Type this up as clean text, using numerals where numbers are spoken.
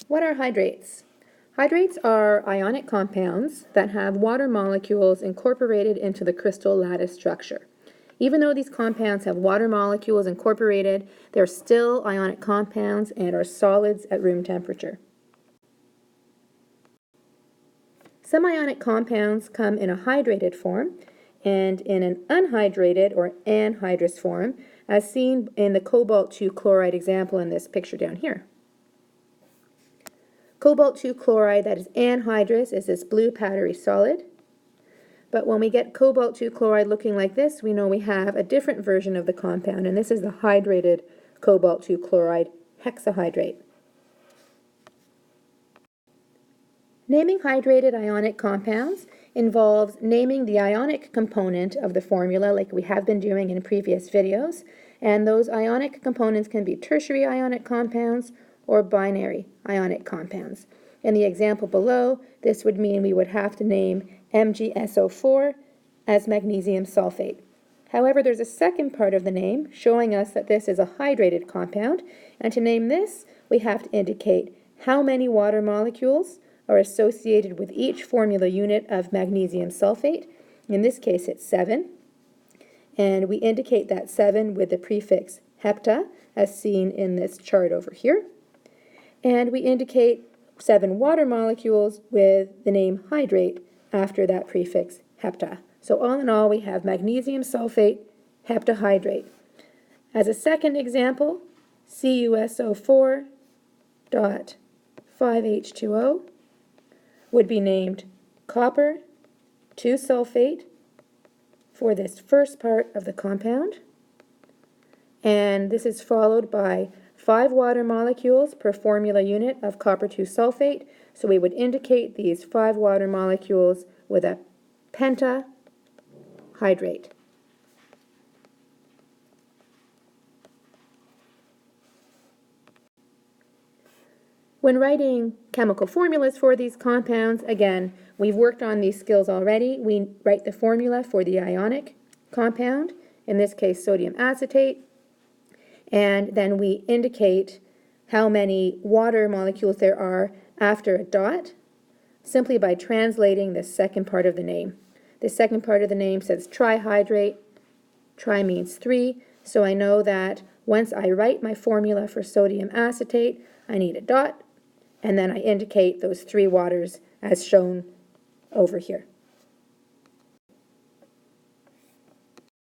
What are hydrates? Hydrates are ionic compounds that have water molecules incorporated into the crystal lattice structure. Even though these compounds have water molecules incorporated, they're still ionic compounds and are solids at room temperature. Some ionic compounds come in a hydrated form and in an unhydrated or anhydrous form, as seen in the cobalt 2 chloride example in this picture down here. Cobalt 2 chloride that is anhydrous is this blue powdery solid. But when we get cobalt 2 chloride looking like this, we know we have a different version of the compound, and this is the hydrated cobalt 2 chloride hexahydrate. Naming hydrated ionic compounds involves naming the ionic component of the formula like we have been doing in previous videos, and those ionic components can be tertiary ionic compounds or binary ionic compounds. In the example below, this would mean we would have to name MgSO4 as magnesium sulfate. However, there's a second part of the name showing us that this is a hydrated compound, and to name this, we have to indicate how many water molecules are associated with each formula unit of magnesium sulfate. In this case, it's 7. And we indicate that 7 with the prefix hepta, as seen in this chart over here. And we indicate 7 water molecules with the name hydrate after that prefix hepta. So all in all, we have magnesium sulfate heptahydrate. As a second example, CuSO4 dot 5H2O would be named copper 2 sulfate for this first part of the compound. And this is followed by 5 water molecules per formula unit of copper 2 sulfate. So we would indicate these 5 water molecules with a pentahydrate. When writing chemical formulas for these compounds, again, we've worked on these skills already. We write the formula for the ionic compound, in this case sodium acetate, and then we indicate how many water molecules there are after a dot, simply by translating the second part of the name. The second part of the name says trihydrate. Tri means 3, so I know that once I write my formula for sodium acetate, I need a dot, and then I indicate those 3 waters as shown over here.